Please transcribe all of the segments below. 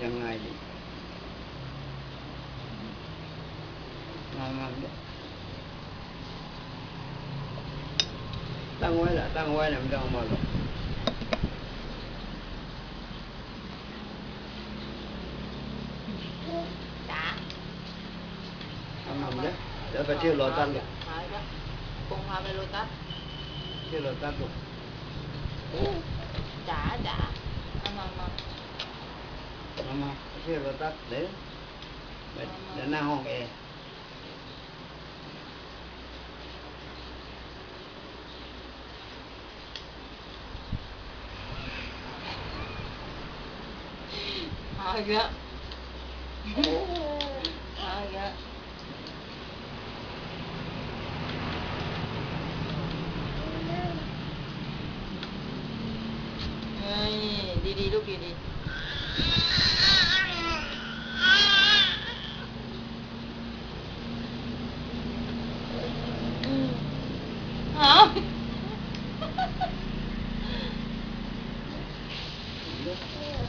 ยังไงดิมาตั้งไว้แหละตั้งไว้เนี่ยไม่ต้องเอามาหรอกจ๋าทำมันเลยเดี๋ยวไปเที่ยวโลตัสเลยคงพาไปโลตัสเที่ยวโลตัสลูกจ๋ามาไปเที่ยวโลตัสเดี๋ยวหน้าห้องแอร์เอาอีกแล้วดีลูกดี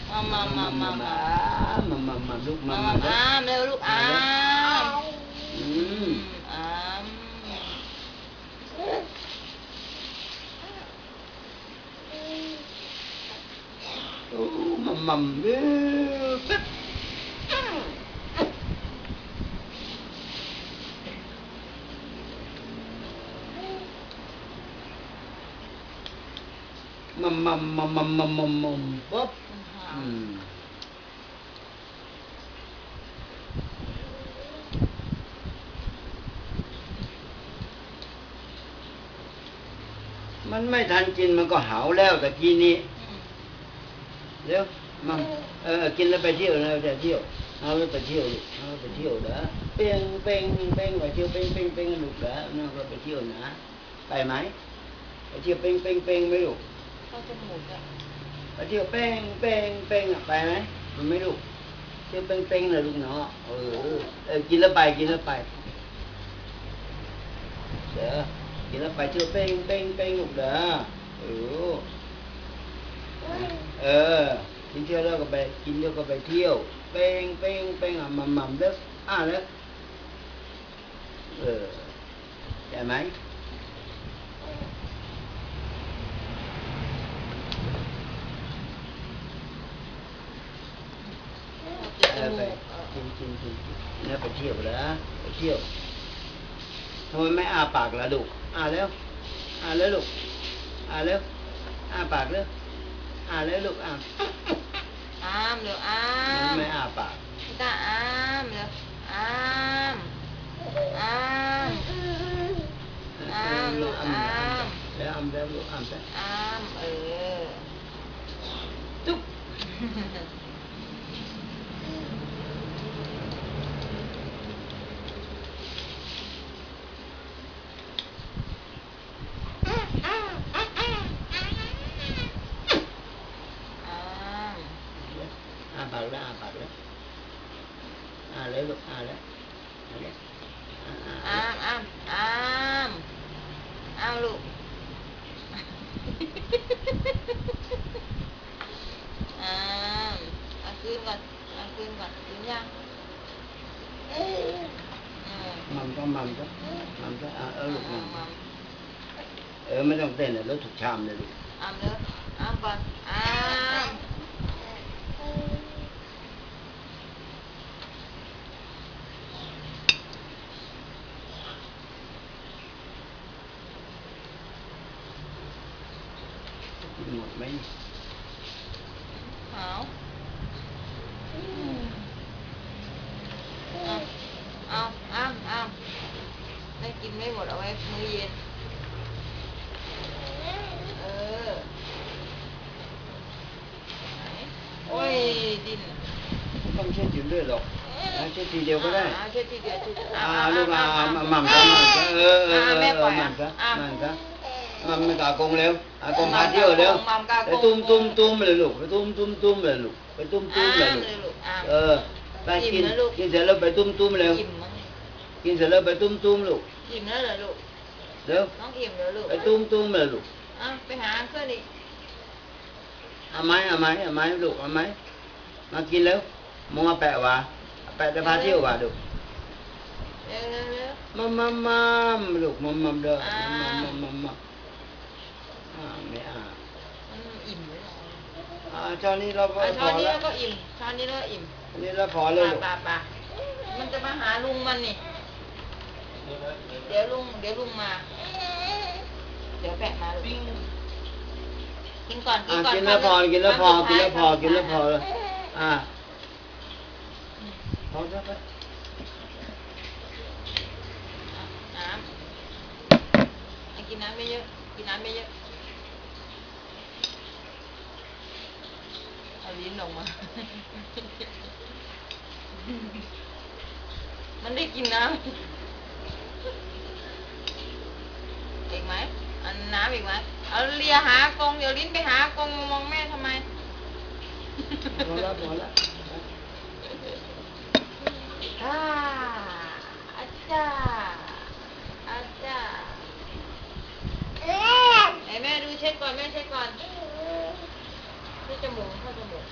เอามาลูกมาเร็วลูกอ้ามโอ้มัมเด้อปึ๊บมัมปุ๊บมันไม่ทันกินมันก็หาวแล้วตะกี้นี้เร็วมัมกินแล้วไปเที่ยวแล้วไปเที่ยวเอาแล้วไปเที่ยวลูกเอาไปเที่ยวนะเป้งไปเที่ยวเป้งลูกนะนั่นก็ไปเที่ยวนะไปไหมไปเที่ยวเป้งไม่ลูกเข้าจมูกอ่ะไปเที่ยวเป้งอ่ะไปไหมมันไม่ลูกเที่ยวเป้งเลยลูกเนาะกินแล้วไปเดี๋ยวกินแล้วไปเที่ยวเป้งลูกเด้อกินเที่ยวแล้วก็ไปกินแล้วก็ไปเที่ยวเป้งอ่ะมัมเด้อแล้วใช่ไหมไปกินแล้วไปเที่ยวแล้วไปเที่ยวทำไมไม่อ้าปากล่ะลูกแล้วลูกแล้วอ้าปากแล้วแล้วลูกอ้ามเร็วอ้ามไม่อ้าปากตาอ้ามเร็วอ้ามลูกอ้ามแล้วลูกอ้ามตุ๊บปากแล้วแล้วลูกแล้วลูกเอาคืนก่อนกินยังมัมก็ลูกไม่ต้องเต้นเลยแล้วถูกชามเลยลูกก่อนกินหมดไหมเอาไม่กินไม่หมดเอาไว้มื้อเย็นโอ้ยดิ้นต้องเช็ดอยู่ด้วยหรอกเช็ดทีเดียวก็ได้เช็ดทีเดียวลูกมัมแม่ปล่อยมันไม่กากงเร็วกงพาเที่ยวเร็วไปตุ้มเลยลูกไปตุ้มเลยลูกไปตุ้มเลยลูกไปกินเสร็จแล้วไปตุ้มเร็วกินเสร็จแล้วไปตุ้มลูกอิ่มแล้วเหรอลูกเร็วน้องอิ่มแล้วลูกไปตุ้มเลยลูกไปหาเพื่อนอีกเอาไหมลูกเอาไหมมากินแล้ว มึงมาแปะวะแปะจะพาเที่ยววะดู เร็วเร็วเร็ว มัมลูกมัมเด้อมัมไม่มันอิ่มเลยเหรอ ช้อนนี้เราพอ ช้อนนี้ แล้ แล้ว วก็อิ่มช้อนนี้แล้วก็อิ่ม อันนี้เราพอเลยลูก ป่ามันจะมาหาลุงมันนี่เดี๋ยวลุงมาเดี๋ยวแปะมาลูกกินก่อนกินแล้วพอกินแล้วพอพอแล้วไปน้ำกินน้ำไม่เยอะเอาลิ้นออกมา มันได้กินน้ำอีกไหมอันน้ำอีกไหมเอาเลียหากงเดี๋ยวลิ้นไปหากงมองแม่ทำไมพอแล้วอาจารย์ไอ้แม่ดูเช็ดก่อนเช็ดจมูกเข้าจมูก